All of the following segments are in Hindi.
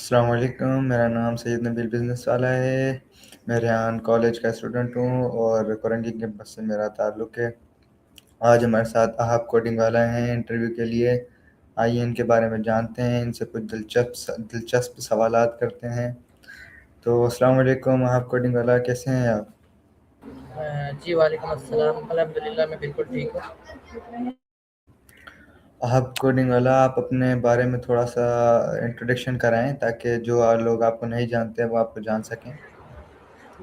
अस्सलाम वालेकुम, मेरा नाम सैयद नबील बिज़नेस वाला है। मैं रेहान कॉलेज का स्टूडेंट हूँ और कोरंगी कैंपस से मेरा ताल्लुक़ है। आज हमारे साथ अहाब कोडिंग वाला हैं इंटरव्यू के लिए। आइए इनके बारे में जानते हैं, इनसे कुछ दिलचस्प सवालात करते हैं। तो अस्सलाम वालेकुम अहाब कोडिंग वाला, कैसे हैं आप? जी वालेकुम अस्सलाम। अल्हम्दुलिल्लाह मैं बिल्कुल ठीक हूँ। अहाब कोडिंग वाला, आप अपने बारे में थोड़ा-सा इंट्रोडक्शन कराएँ ताकि जो लोग आपको नहीं जानते हैं वो आपको जान सकें।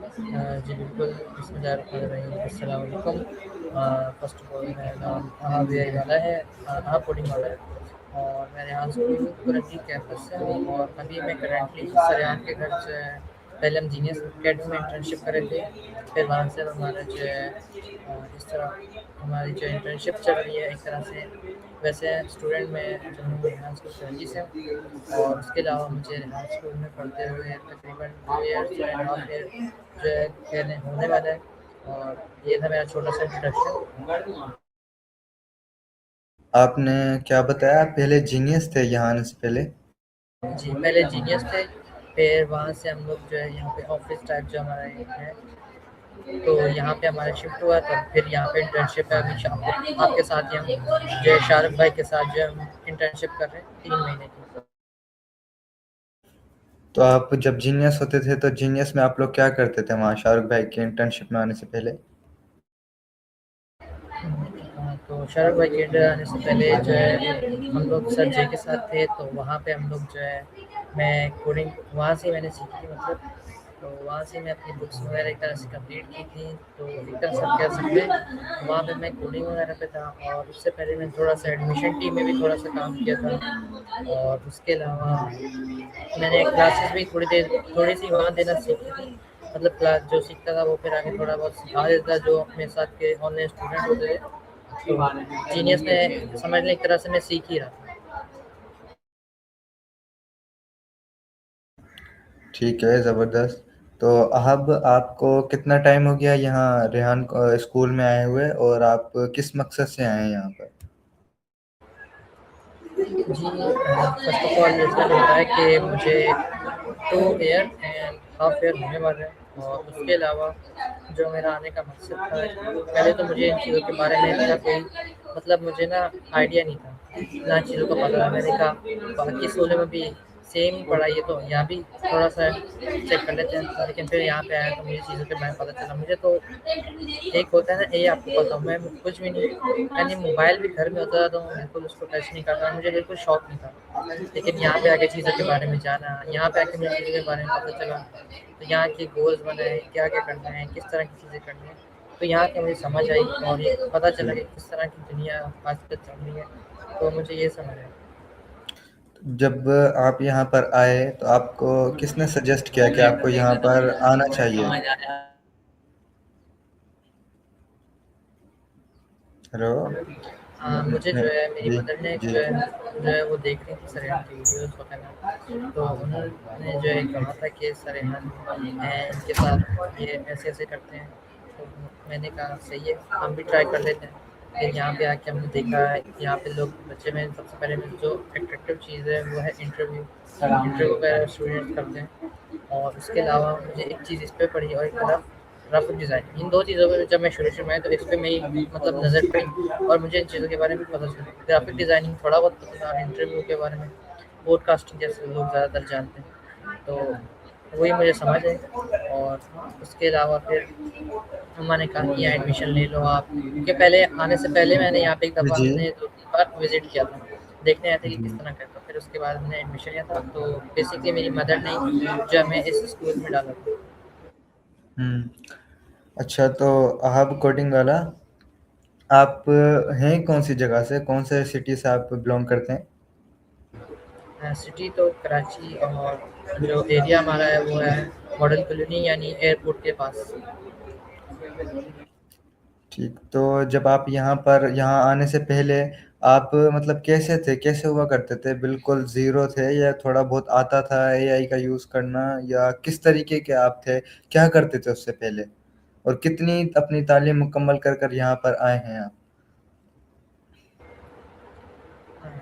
जी बिल्कुल, बिस्मिल्लाहिर्रहमानिर्रहीम, अस्सलाम वालेकुम। फ़र्स्ट ऑफ ऑल मेरा नाम अहाब एआई वाला है, अहाब कोडिंग वाला है और मैं रेहान स्कूल कुरंजी कैंपस से हूँ और अभी मैं करंटली सरेआन के घर जो है पहले हम जीनियस अकेडमी में इंटर्नशिप कर रहे थे। फिर वहाँ से हमारा जो है इस तरह हमारी जो इंटर्नशिप चल रही है एक तरह से। वैसे स्टूडेंट मैं जो हूँ रेहान स्कूल कुरंजी से हूँ और उसके अलावा मुझे रेहान स्कूल में पढ़ते हुए तकरीबन 2 ईयर 2.5 ईयर जो है कहने होने वाला है। और ये था मेरा छोटा-सा इंट्रोडक्शन। आपने क्या बताया, आप पहले जीनियस थे यहाँ आने से पहले? जी, पहले जीनियस थे, फिर वहाँ से हम लोग जो है यहाँ पे ऑफ़िस टाइप जो हमारा एक है, तो यहाँ पे हमारा शिफ्ट हुआ तो फिर यहाँ पे इंटर्नशिप है अभी आपके साथ ही हम जो है शाहरुख भाई के साथ जो है हम इंटर्नशिप कर रहे हैं 3 महीने की। तो आप जब जीनियस होते थे तो जीनियस में आप लोग क्या करते थे वहाँ शाहरुख भाई के इंटर्नशिप में आने से पहले? तो शाहरुख भाई के इंटर आने से पहले जो है हम लोग सर जे के साथ थे, तो वहाँ पे हम लोग जो है मैं कोडिंग वहाँ से मैंने सीखी थी मतलब। तो वहाँ से मैं अपनी बुक्स वगैरह एक तरह से कंप्लीट की थी, तो एक तरह से आप कह सकते हैं वहाँ पे मैं कोडिंग वगैरह पे था और उससे पहले मैं थोड़ा-सा एडमिशन टीम में भी थोड़ा-सा काम किया था और उसके अलावा मैंने क्लासेस भी थोड़ी-सी वहाँ देना सीखी थी। मतलब क्लास जो सीखता था वो फिर आगे थोड़ा बहुत सिखा देता था जो मेरे साथ के ऑनलाइन स्टूडेंट होते थे। तो जीनियस में समझ लें एक तरह से मैं सीख ही रहा था। ठीक है, ज़बरदस्त। तो अब आपको कितना टाइम हो गया यहाँ रेहान स्कूल में आए हुए, और आप किस मकसद से आए हैं यहाँ पर? जी, फर्स्ट ऑफ ऑल जैसे मैंने बताया कि मुझे 2 ईयर एंड हाफ ईयर होने वाला है और उसके अलावा जो मेरा आने का मकसद था, पहले तो मुझे इन चीज़ों के बारे में इतना कोई मतलब मुझे ना आइडिया नहीं था, ना चीज़ों का पता था। मैंने कहा बाकी स्कूलों में भी सेम ही पढ़ाई है तो यहाँ भी थोड़ा-सा चेक कर लेते हैं। लेकिन फिर यहाँ पे आया तो मुझे चीज़ों के बारे में पता चला। मुझे तो एक होता है ना, ये आपको पता हो, मैं कुछ भी नहीं, यानी मोबाइल भी घर में होता था तो मैं बिल्कुल उसको टच नहीं करता, मुझे बिल्कुल शौक नहीं था। लेकिन यहाँ पे आके चीज़ों के बारे में जाना, यहाँ पे आके मुझे चीज़ों के बारे में पता चला, तो यहाँ के गोल्स बनाए, क्या-क्या करना है, किस तरह की चीज़ें करनी है, तो यहाँ की मुझे समझ आई और ये पता चला कि किस तरह की दुनिया आजकल चल रही है, तो मुझे ये समझ आया। जब आप यहाँ पर आए तो आपको किसने सजेस्ट किया कि आपको यहाँ पर आना चाहिए? हेलो? मुझे जो मैं है मेरी जी, मदर ने जी। जो है वो देख रही थी सरेआन की वीडियोज़ वगैरह, तो उन्होंने जो है कहा था कि सरेआन है, इनके साथ ये ऐसे-ऐसे करते हैं। तो मैंने कहा सही है, हम भी ट्राई कर लेते हैं। फिर यहाँ पे आके हमने देखा है यहाँ पे लोग बच्चे में सबसे पहले में जो अट्रैक्टिव चीज़ है वो है इंटरव्यू। इंटरव्यू वगैरह स्टूडेंट्स करते हैं और उसके अलावा मुझे एक चीज़ इस पे पड़ी और एक तरफ ग्राफ़िक डिज़ाइन, इन 2 चीज़ों पे जब मैं शुरू में आया तो इस पे मेरी मतलब नज़र पड़ी और मुझे इन चीज़ों के बारे में पता चला। ग्राफ़िक डिज़ाइनिंग थोड़ा बहुत पता था, इंटरव्यू के बारे में, पॉडकास्टिंग जैसे लोग ज़्यादातर जानते हैं, तो वही मुझे समझ आई। और उसके अलावा फिर उन्होंने कहा कि यहाँ एडमिशन ले लो आप, क्योंकि पहले आने से पहले मैंने यहाँ पे एक दफ़ा जी, हमने 2-3 बार विज़िट किया था, देखने आए थे कि जी। किस तरह का है, तो फिर उसके बाद हमने एडमिशन लिया था, तो बेसिकली मेरी मदर ने जो हमें इस स्कूल में डाला था। हुँ। अच्छा, तो अहाब कोडिंग वाला, आप हैं कौन-सी जगह से? कौन से सिटी से आप बिलॉन्ग करते हैं? सिटी तो कराची और जो एरिया हमारा है वो है मॉडल कॉलोनी यानी एयरपोर्ट के पास। ठीक, तो जब आप यहाँ आने से पहले आप मतलब कैसे थे? कैसे हुआ करते थे? बिल्कुल ज़ीरो थे या थोड़ा बहुत आता था एआई का यूज़ करना, या किस तरीके के आप थे? क्या करते थे उससे पहले? और कितनी अपनी तालीम मुकम्मल कर यहाँ पर आए हैं आप? हाँ,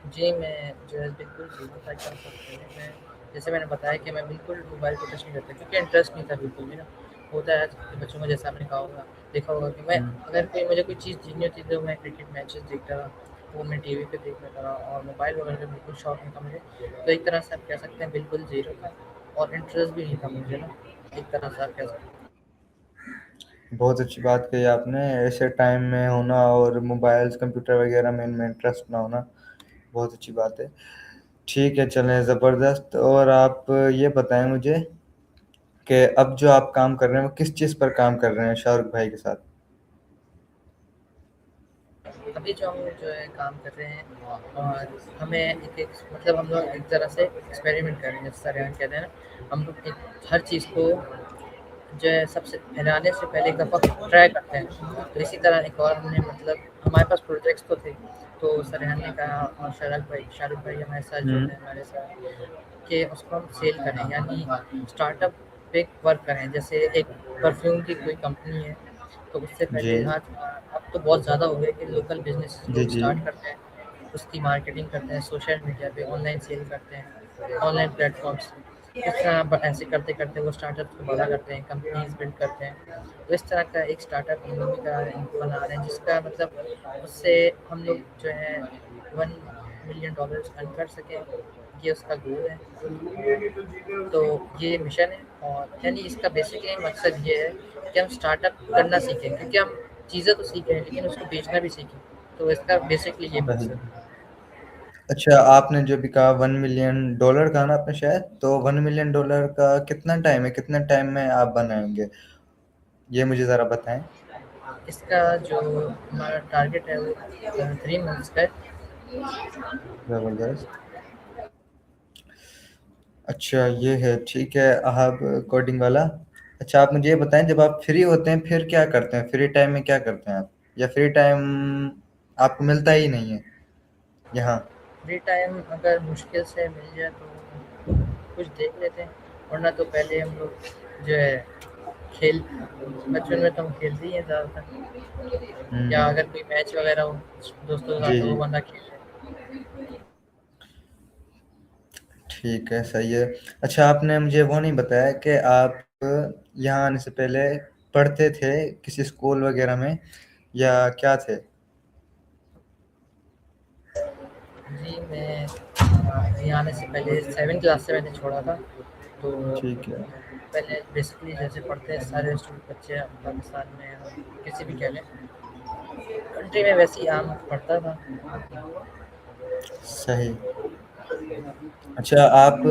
जी, मैं जो है बिल्कुल ज़ीरो था 4 साल पहले। मैं जैसे मैंने बताया कि मैं बिल्कुल मोबाइल को टच नहीं करता क्योंकि इंटरेस्ट नहीं था बिल्कुल भी ना। होता है आजकल के बच्चों को, जैसा आपने कहा होगा देखा होगा कि मैं हुँ। अगर कोई मुझे कोई चीज़ देखनी होती तो मैं क्रिकेट मैचेस देखता था, वो मैं टीवी पे देख लेता था और मोबाइल वगैरह का बिल्कुल शौक नहीं था मुझे। तो एक तरह से आप कह सकते हैं बिल्कुल ज़ीरो था और इंटरेस्ट भी नहीं था मुझे ना, एक तरह से आप कह सकते हैं। बहुत अच्छी बात कही आपने। ऐसे टाइम में होना और मोबाइल्स, कंप्यूटर वगैरह में इनमें इंटरेस्ट ना होना, बहुत अच्छी बात है। ठीक है, चलें ज़बरदस्त। और आप ये बताएँ मुझे कि अब जो आप काम कर रहे हैं, वो किस चीज़ पर काम कर रहे हैं शाहरुख भाई के साथ? अभी जो हम जो है काम कर रहे हैं और हमें एक मतलब हम लोग एक तरह से एक्सपेरिमेंट कर रहे हैं, जैसे सर कहते हैं ना, हम लोग एक हर चीज़ को जो है सबसे फैलाने से पहले एक दफ़ा ट्राई करते हैं। तो इसी तरह एक और हमने मतलब हमारे पास प्रोजेक्ट्स तो थे, तो सरहान ने कहा और शाहरुख भाई हमारे साथ जो हुँ। है हमारे साथ कि उसको हम सेल करें, यानी स्टार्टअप पे वर्क करें। जैसे एक परफ्यूम की कोई कंपनी है, तो उससे जी। पहले आज अब तो बहुत ज़्यादा हो गया कि लोकल बिज़नेस जी, लोग जी। स्टार्ट करते हैं, उसकी मार्केटिंग करते हैं, सोशल मीडिया पे ऑनलाइन सेल करते हैं, ऑनलाइन प्लेटफ़ॉर्म्स। इस तरह ऐसे करते-करते वो स्टार्टअप को बड़ा करते हैं, कंपनीज़ बिल्ड करते हैं। तो इस तरह का एक स्टार्टअप हम लोग भी बना रहे हैं, जिसका मतलब उससे हम लोग जो है $1 मिलियन अर्न कर सकें, ये उसका गोल है। तो ये मिशन है और यानी इसका बेसिकली मकसद ये है कि हम स्टार्टअप करना सीखें, क्योंकि हम चीज़ें तो सीख रहे हैं लेकिन उसको बेचना भी सीखें। तो इसका बेसिकली ये सही। मकसद है। अच्छा, आपने जो भी कहा $1 मिलियन कहा ना आपने शायद, तो $1 मिलियन का कितना टाइम है? कितने टाइम में आप बनाएँगे? ये मुझे ज़रा बताएँ। इसका जो हमारा टारगेट है वो 3 मंथ्स का है। ज़बरदस्त। अच्छा, ये है, ठीक है, आप कोडिंग वाला। अच्छा, आप मुझे ये बताएँ, जब आप फ्री होते हैं फिर क्या करते हैं? फ्री टाइम में क्या करते हैं आप? या फ्री टाइम आपको मिलता ही नहीं है यहाँ? फ्री टाइम अगर मुश्किल से मिल जाए तो कुछ देख लेते हैं, वरना तो पहले हम लोग जो है खेल बचपन में तो हम खेलते ही हैं ज़्यादातर, या हुँ। अगर कोई मैच वगैरह हो दोस्तों के साथ जी, तो वो जी। बंदा खेल ले। ठीक है, सही है। अच्छा, आपने मुझे वो नहीं बताया कि आप यहाँ आने से पहले पढ़ते थे किसी स्कूल वगैरह में या क्या थे? जी, मैं यहाँ आने से पहले 7th क्लास से मैंने छोड़ा था। तो ठीक है। पहले बेसिकली जैसे पढ़ते हैं सारे स्टूडेंट बच्चे पाकिस्तान में या किसी भी कह लें कंट्री में, वैसे ही आम पढ़ता था। सही। अच्छा, आप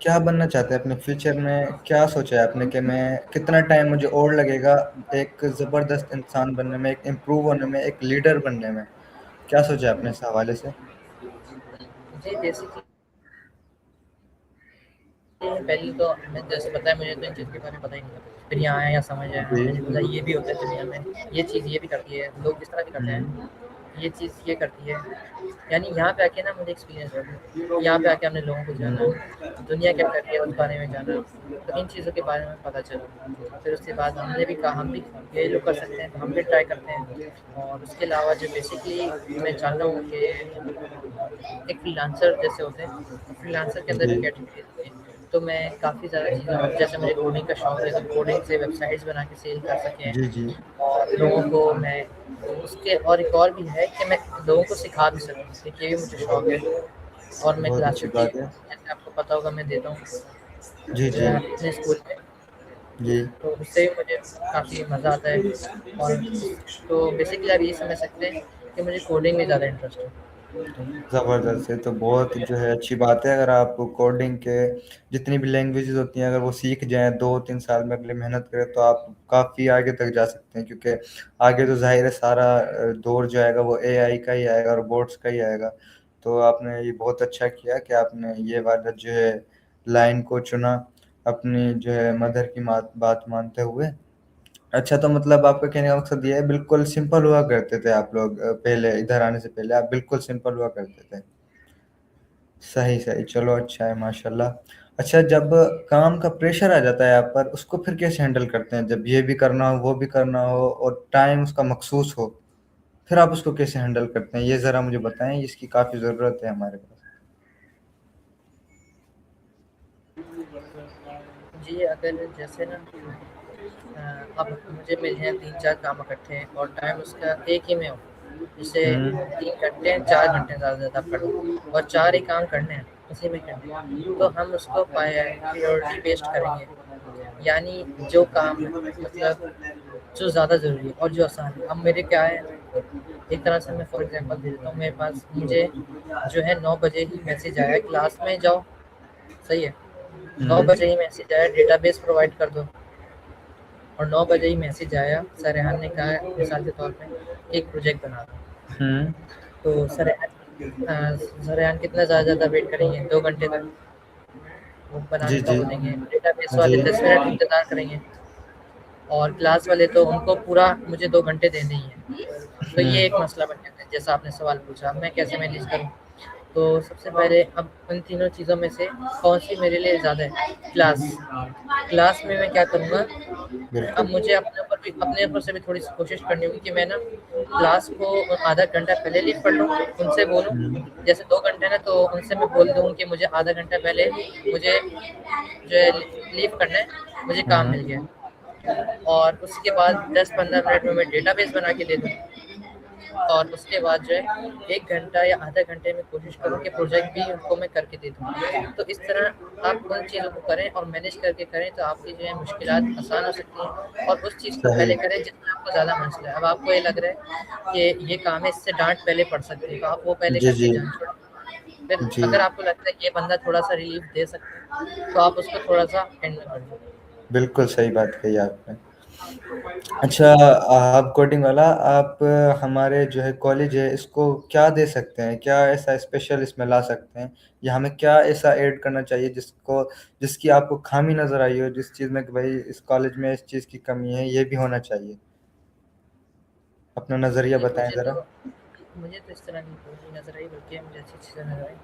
क्या बनना चाहते हैं अपने फ्यूचर में? क्या सोचा है आपने कि मैं कितना टाइम मुझे और लगेगा एक ज़बरदस्त इंसान बनने में, एक इम्प्रूव होने में, एक लीडर बनने में? क्या सोचा है आपने इस हवाले से? जी, बेसिकली पहले तो मैं जैसे बताया, मुझे तो इन चीज़ के बारे में पता ही नहीं था। फिर यहाँ आया, यहाँ समझ आया, जी। मैंने बोला ये भी होता है दुनिया में, ये चीज़ ये भी करती है, लोग इस तरह भी करते हुँ। हैं, ये चीज़ ये करती है। यानी यहाँ पे आके ना मुझे एक्सपीरियंस हुआ। यहाँ पे आके हमने लोगों को जाना, हुँ। दुनिया क्या कर रही है उस बारे में जाना, तो इन चीज़ों के बारे में पता चला। फिर उसके बाद हमने भी कहा हम भी ये लोग कर सकते हैं, तो हम भी ट्राई करते हैं। और उसके अलावा जो बेसिकली मैं चाहता हूँ कि एक फ्रीलांसर जैसे होते हैं, फ्रीलांसर के अंदर भी जी। कैटेगरी होती है। तो मैं काफ़ी ज़्यादा चीज़ें, जैसे मुझे कोडिंग का शौक है, तो कोडिंग से वेबसाइट्स बना के सेल कर जी, सकें जी। और लोगों को मैं उसके, और एक और भी है कि मैं लोगों को सिखा भी सकूँ, एक ये भी मुझे शौक है। और मैं बहुत अच्छी क्लासेस भी, बात है। जैसे आपको पता होगा, मैं देता हूँ जी, जी। अपने स्कूल में, जी। तो उससे भी मुझे काफ़ी मज़ा आता है। और तो बेसिकली आप ये समझ सकते हैं कि मुझे कोडिंग में ज़्यादा इंटरेस्ट है। ज़बरदस्त! ये तो बहुत जो है अच्छी बात है, अगर आप कोडिंग के जितनी भी लैंग्वेजेज़ होती हैं, अगर वो सीख जाएँ 2-3 साल में अगले मेहनत करें, तो आप काफ़ी आगे तक जा सकते हैं, क्योंकि आगे तो ज़ाहिर है सारा दौर जो आएगा वो एआई का ही आएगा, रोबोट्स का ही आएगा। तो आपने ये बहुत अच्छा किया कि आपने ये वाला जो है लाइन को चुना, अपनी जो है मदर की बात मानते हुए। अच्छा, तो मतलब आपका कहने का मकसद ये है, बिल्कुल सिंपल हुआ करते थे आप लोग पहले इधर आने से पहले आप बिल्कुल सिंपल हुआ करते थे। सही, सही, चलो अच्छा है माशाल्लाह। अच्छा, जब काम का प्रेशर आ जाता है आप पर, उसको फिर कैसे हैंडल करते हैं? जब ये भी करना हो, वो भी करना हो और टाइम उसका मखसूस हो, फिर आप उसको कैसे हैंडल करते हैं? ये ज़रा मुझे बताएँ, इसकी काफ़ी ज़रूरत है हमारे पास। जी, अगर जैसे ना अब मुझे मिल जाएँ 3-4 काम इकट्ठे और टाइम उसका एक ही में हो, जैसे हुँ, 3 घंटे हैं, 4 घंटे ज़्यादा से ज़्यादा पढ़ लो और 4 ही काम करने हैं, उसी में करने हैं, तो हम उसको प्रायोरिटी बेस्ड करेंगे। यानी जो काम है मतलब जो ज़्यादा ज़रूरी है और जो आसान है। अब मेरे क्या है, एक तरह से मैं फॉर एग्ज़ाम्पल दे देता हूँ, मेरे पास मुझे जो है 9 बजे ही मैसेज आया है क्लास में जाओ, सही है? 9 हुँ, बजे ही मैसेज आया डेटाबेस प्रोवाइड कर दो और 9 बजे ही मैसेज आया सर रेहान ने कहा है मिसाल के तौर पे कि एक प्रोजेक्ट बना दो। हुँ। तो सर रेहान कितना ज़्यादा वेट करेंगे 2 घंटे तक, वो जी, बनाने का जी। बोलेंगे, डेटाबेस जी। वाले 10 मिनट इंतज़ार करेंगे और क्लास वाले तो उनको पूरा मुझे 2 घंटे देने ही हैं। तो हुँ, ये एक मसला बन जाता है, जैसा आपने सवाल पूछा, मैं कैसे मैनेज करूँ? तो सबसे पहले अब उन तीनों चीज़ों में से कौन-सी मेरे लिए ज़्यादा है? क्लास। क्लास में मैं क्या करूँगा, अब बिल्कुल। मुझे अपने ऊपर से भी थोड़ी-सी कोशिश करनी होगी कि मैं ना क्लास को आधा घंटा पहले लीव कर लूँ, उनसे बोलूँ हुँ, जैसे 2 घंटे है ना तो उनसे मैं बोल दूँ कि मुझे आधा घंटा पहले मुझे जो है लीव करना है, मुझे काम हुँ, मिल गया है। और उसके बाद 10-15 मिनट में मैं डेटाबेस बना के दे दूँ और उसके बाद जो है 1 घंटा या आधे घंटे में कोशिश करूँ कि प्रोजेक्ट भी उनको मैं करके दे दूँ। तो इस तरह आप उन चीज़ों को करें और मैनेज करके करें तो आपकी जो है मुश्किलात आसान हो सकती हैं और उस चीज़ को सही। पहले करें जिसमें आपको ज़्यादा मसला है। अब आपको ये लग रहा है कि ये काम है इससे डाँट पहले पड़ सकती है, तो आप वो पहले जी, करके जी। जाएँ। फिर जी। अगर आपको लगता है कि ये बंदा थोड़ा-सा रिलीफ़ दे सकता है, तो आप उसको थोड़ा-सा एंड में कर दो। बिल्कुल सही बात कही आपने। अच्छा, आप कोडिंग वाला आप हमारे जो है कॉलेज है इसको क्या दे सकते हैं? क्या ऐसा स्पेशल इसमें ला सकते हैं? या हमें क्या ऐसा ऐड करना चाहिए जिसकी आपको खामी नज़र आई हो, जिस चीज़ में कि भाई इस कॉलेज में इस चीज़ की कमी है, ये भी होना चाहिए? अपना नज़रिया जी, बताएँ ज़रा। मुझे तो इस तरह की कोई नहीं नज़र आई बल्कि मुझे अच्छी चीज़ें नज़र आई।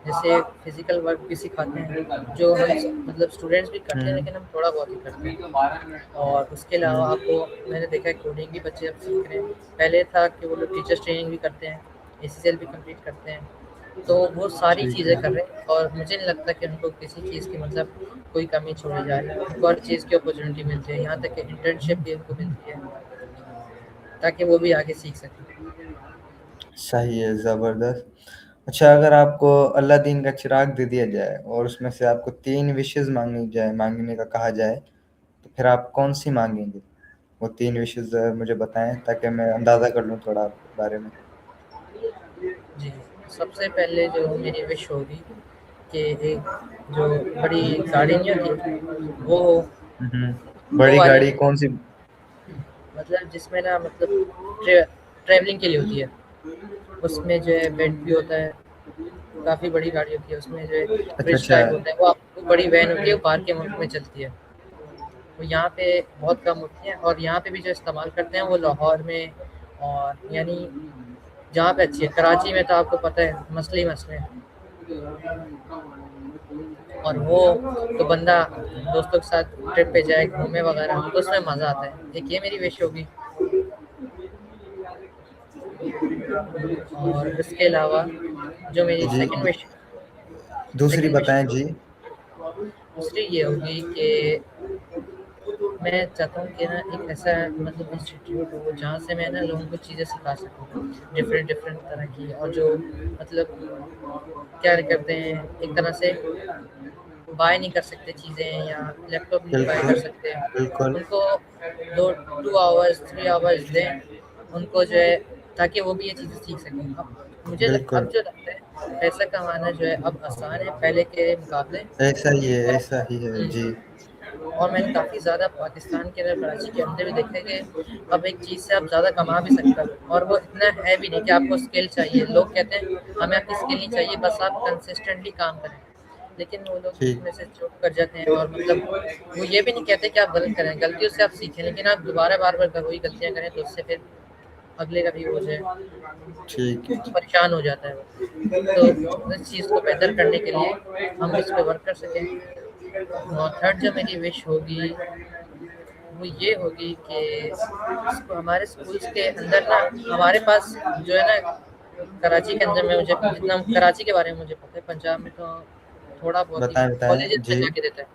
जैसे फिज़िकल वर्क भी सिखाते हैं, जो हम मतलब स्टूडेंट्स भी करते हैं हुँ, लेकिन हम थोड़ा बहुत ही करते हैं। और उसके अलावा हुँ। आपको मैंने देखा है कोडिंग भी बच्चे अब सीख रहे हैं। पहले था कि वो लोग टीचर्स ट्रेनिंग भी करते हैं, एसीएल भी कंप्लीट करते हैं। तो वो सारी ठीक चीज़ें है। कर रहे हैं और मुझे नहीं लगता कि उनको किसी चीज़ की मतलब कोई कमी छोड़ी जा रही है। उनको हर चीज़ की अपॉर्च्युनिटी मिलती है, यहाँ तक कि इंटर्नशिप भी उनको मिलती है, ताकि वो भी आगे सीख सकें। सही है, ज़बरदस्त। अच्छा, अगर आपको अल्लादीन का चिराग दे दिया जाए और उसमें से आपको 3 विशेज़ माँगने का कहा जाए, तो फिर आप कौन-सी माँगेंगे? वो 3 विशेज़ मुझे बताएँ ताकि मैं अंदाज़ा कर लूँ थोड़ा आपके बारे में। जी, सबसे पहले जो मेरी विश होगी कि एक जो बड़ी गाड़ी नहीं होती, वो हो, हुँ, हुँ। वो बड़ी वाली गाड़ी कौन-सी? मतलब जिसमें ना मतलब ट्रैवलिंग के लिए होती है। उसमें जो है बेड भी होता है, काफ़ी बड़ी गाड़ी होती है, उसमें जो है अच्छा, फ्रिज अच्छा। टाइप होता है, वो बड़ी वैन होती है, वो बाहर के मुल्क में चलती है। वो यहाँ पे बहुत कम होती हैं और यहाँ पे भी जो इस्तेमाल करते हैं वो लाहौर में और यानी जहाँ पे अच्छी है। कराची में तो आपको पता है मसले ही मसले हैं। और वो तो बंदा दोस्तों के साथ ट्रिप पे जाए घूमे वगैरह तो उसमें मज़ा आता है। एक ये मेरी विश होगी और इसके अलावा जो मेरी जी, दूसरी सेकंड विश बताएँ जी। दूसरी ये होगी कि मैं चाहता हूँ कि ना एक ऐसा मतलब इंस्टीट्यूट हो जहाँ से मैं ना लोगों को चीज़ें सिखा सकूँ डिफरेंट डिफरेंट तरह की और जो मतलब क्या करते हैं एक तरह से बाय नहीं कर सकते चीज़ें या लैपटॉप नहीं बाय कर बिल्कुल, सकते बिल्कुल। उनको 2 आवर्स 3 आवर्स दें उनको जो है ताकि वो भी ये चीज़ें सीख सकें बिल्कुल, अब जो लगता है पैसा कमाना जो है अब आसान है पहले के मुकाबले और ऐसा ही है। जी, और मैंने काफ़ी ज़्यादा पाकिस्तान के अंदर कराची के अंदर भी देखा है कि अब एक चीज़ से आप ज़्यादा कमा भी सकते हो और वो इतना है भी नहीं कि आपको स्किल चाहिए लोग कहते हैं हमें आपकी स्किल नहीं चाहिए बस आप कंसिस्टेंटली काम करें लेकिन वो लोग बीच ठीक। में से चूक कर जाते हैं और मतलब वो ये भी नहीं कहते कि आप गलत करें गलतियों से आप सीखें लेकिन आप दोबारा बार बार वही गलतियाँ करें तो उससे फिर अगले का भी हो जाए ठीक है जी। परेशान हो जाता है वो तो इस चीज़ को बेहतर करने के लिए हम इस पे वर्क कर सकें और थर्ड जो मेरी विश होगी वो ये होगी कि हमारे स्कूल्स के अंदर ना हमारे पास जो है ना कराची के अंदर में मुझे जितना कराची के बारे में मुझे पता है पंजाब में तो थोड़ा बहुत ही बताएं बताएं कॉलेजेस में जी। जाके देता है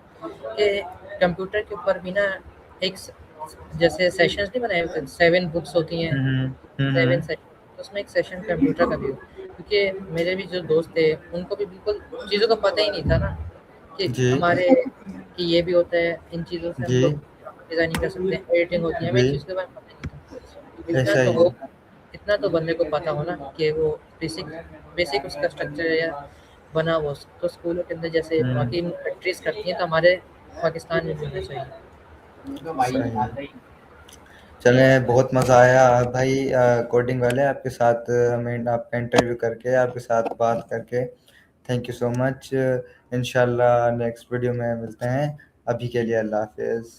कि कंप्यूटर के ऊपर भी ना एक जैसे सेशंस नहीं बनाए होते, 7 बुक्स होती हैं, हम्म। 7 सेशन, तो उसमें एक सेशन कंप्यूटर का भी हो। क्योंकि मेरे भी जो दोस्त थे उनको भी बिल्कुल चीज़ों का पता ही नहीं था ना कि जी हमारे कि ये भी होता है, इन चीज़ों से हम जी लोग डिज़ाइनिंग कर सकते हैं, एडिटिंग होती है, हमें जी। इस चीज़ के बारे में पता नहीं था। तो इतना ऐसा तो ही हो, है। इतना तो बंदे को पता हो ना कि वो बेसिक बेसिक उसका स्ट्रक्चर है या बना हुआ तो स्कूलों के अंदर जैसे हम्म। बाकी कंट्रीज करती हैं, तो हमारे पाकिस्तान में भी होना चाहिए। सही है। चलें, बहुत मज़ा आया भाई कोडिंग वाले आपके साथ, हमें आपका इंटरव्यू करके, आपके साथ बात करके। Thank you so much. इंशाल्लाह नेक्स्ट वीडियो में मिलते हैं। अभी के लिए अल्लाह हाफिज़।